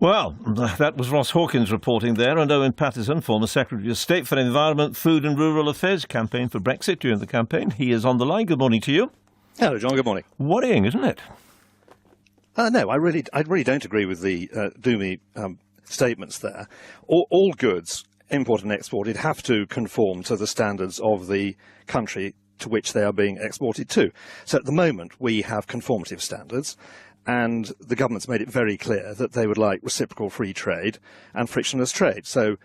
Well, that was Ross Hawkins reporting there, and Owen Paterson, former Secretary of State for Environment, Food and Rural Affairs, campaigned for Brexit during the campaign. He is on the line. Good morning to you. Hello, John. Good morning. Worrying, isn't it? No, I really don't agree with the doomy statements there. All goods, imported and exported, have to conform to the standards of the country to which they are being exported to. So at the moment, we have conformative standards. And the government's made it very clear that they would like reciprocal free trade and frictionless trade. So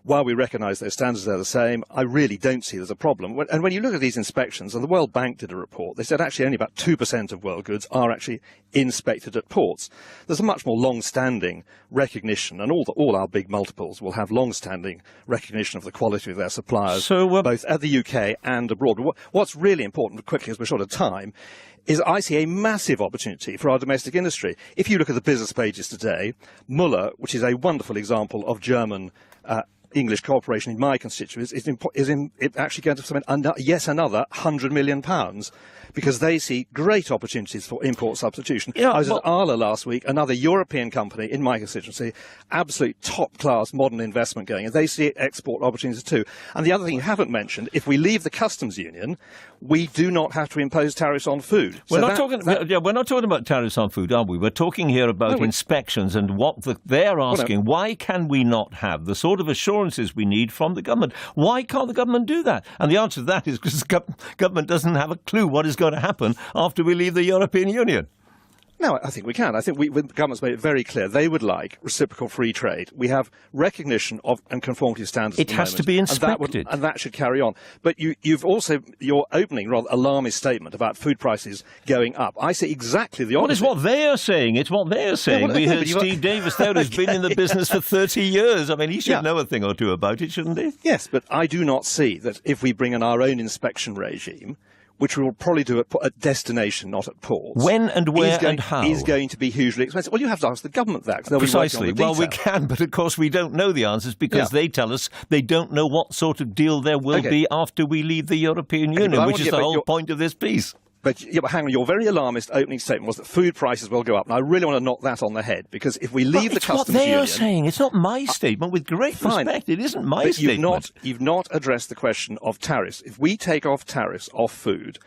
while we recognise those standards are the same, I really don't see there's a problem. And when you look at these inspections, and the World Bank did a report, they said actually only about 2% of world goods are actually inspected at ports. There's a much more long-standing recognition, and all our big multiples will have long-standing recognition of the quality of their suppliers, both at the UK and abroad. What's really important, quickly as we're short of time, is I see a massive opportunity for our domestic industry. If you look at the business pages today, Muller, which is a wonderful example of German English cooperation in my constituents, is actually going to spend yet another £100 million, because they see great opportunities for import substitution. I was at Arla last week, another European company in my constituency, absolute top-class modern investment going, and they see export opportunities too. And the other thing you haven't mentioned, if we leave the customs union, we do not have to impose tariffs on food. We're not talking about tariffs on food, are we? We're talking here about inspections and what they're asking. Why can we not have the sort of assurances we need from the government? Why can't the government do that? And the answer to that is because the government doesn't have a clue what is going to happen after we leave the European Union. No, I think we can. I think the government's made it very clear they would like reciprocal free trade. We have recognition of and conformity standards. It has to be inspected. And that should carry on. But you've also, your opening rather alarmist statement about food prices going up. I see exactly the opposite. What is what they are saying? It's what they are saying. We heard Steve Davis there, who's been in the business for 30 years. I mean, he should know a thing or two about it, shouldn't he? Yes, but I do not see that if we bring in our own inspection regime, which we will probably do at destination, not at ports. When and where and how? Is going to be hugely expensive. Well, you have to ask the government that. Precisely. Well, we can, but of course we don't know the answers because they tell us they don't know what sort of deal there will be after we leave the European Union, which is the whole point of this piece. But hang on, your very alarmist opening statement was that food prices will go up. And I really want to knock that on the head, because if we leave the customs union... It's what they are saying. It's not my statement. With great respect, it isn't my statement. You've not addressed the question of tariffs. If we take off tariffs off food,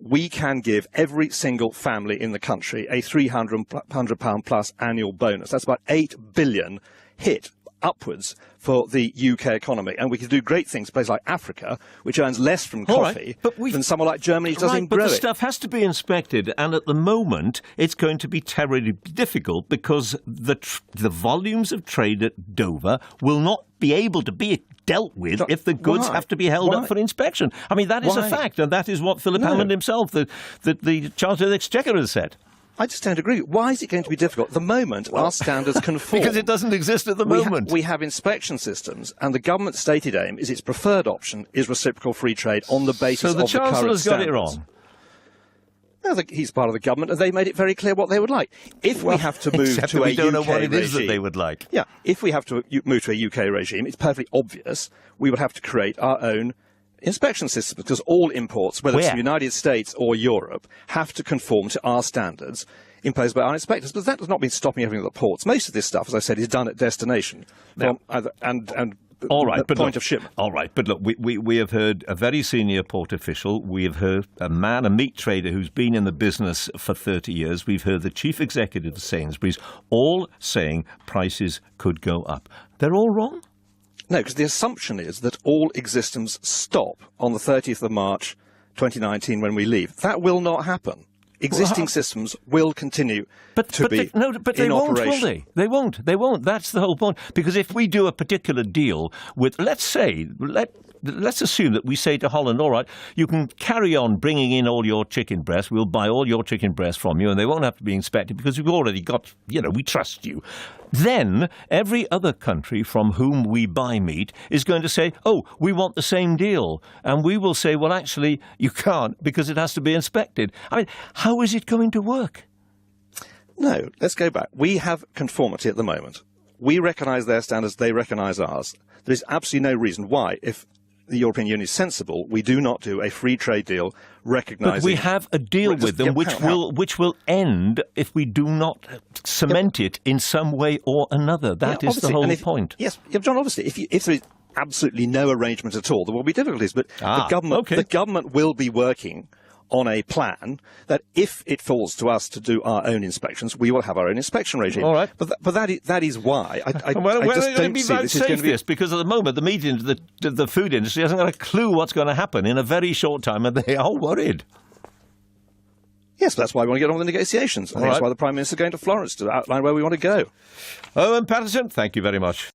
we can give every single family in the country a £300 plus annual bonus. That's about 8 billion hit upwards for the UK economy. And we can do great things in places like Africa, which earns less from coffee than somewhere like Germany, which doesn't grow it. But the stuff has to be inspected, and at the moment it's going to be terribly difficult because the volumes of trade at Dover will not be able to be dealt with if the goods have to be held up for inspection. I mean, that is a fact, and that is what Philip Hammond himself, the Chancellor of the Exchequer, has said. I just don't agree. Why is it going to be difficult? At the moment, our standards conform. Because it doesn't exist at the moment. We have inspection systems, and the government's stated aim is its preferred option is reciprocal free trade on the basis of the current standards. So the Chancellor's got it wrong? No, he's part of the government, and they made it very clear what they would like. If we have to move to a UK regime... we don't know what it is that they would like. Yeah, if we have to move to a UK regime, it's perfectly obvious we would have to create our own inspection system, because all imports, whether it's the United States or Europe, have to conform to our standards imposed by our inspectors. But that does not mean stopping everything at the ports. Most of this stuff, as I said, is done at destination point of shipment. All right, but look, we have heard a very senior port official. We have heard a meat trader who's been in the business for 30 years. We've heard the chief executive of Sainsbury's, all saying prices could go up. They're all wrong? No, because the assumption is that all existence stop on the 30th of March 2019 when we leave. That will not happen. Existing systems will continue to be in operation. But they won't, will they? They won't. They won't. That's the whole point. Because if we do a particular deal with, let's assume that we say to Holland, all right, you can carry on bringing in all your chicken breasts. We'll buy all your chicken breasts from you, and they won't have to be inspected because we've already got, we trust you. Then every other country from whom we buy meat is going to say, oh, we want the same deal. And we will say, well, actually, you can't because it has to be inspected. I mean, how is it going to work? No, let's go back. We have conformity at the moment. We recognise their standards, they recognise ours. There is absolutely no reason why, if the European Union is sensible, we do not do a free trade deal recognising... But we have a deal with them which will end if we do not cement it in some way or another. That is the whole point. Yes, John, obviously, if there is absolutely no arrangement at all, there will be difficulties, but the government will be working on a plan that if it falls to us to do our own inspections, we will have our own inspection regime. All right. But that is why I just don't see this is going to be... Because at the moment, the food industry hasn't got a clue what's going to happen in a very short time, and they are worried. Yes, that's why we want to get on with the negotiations. And that's why the Prime Minister is going to Florence to outline where we want to go. Owen Paterson, thank you very much.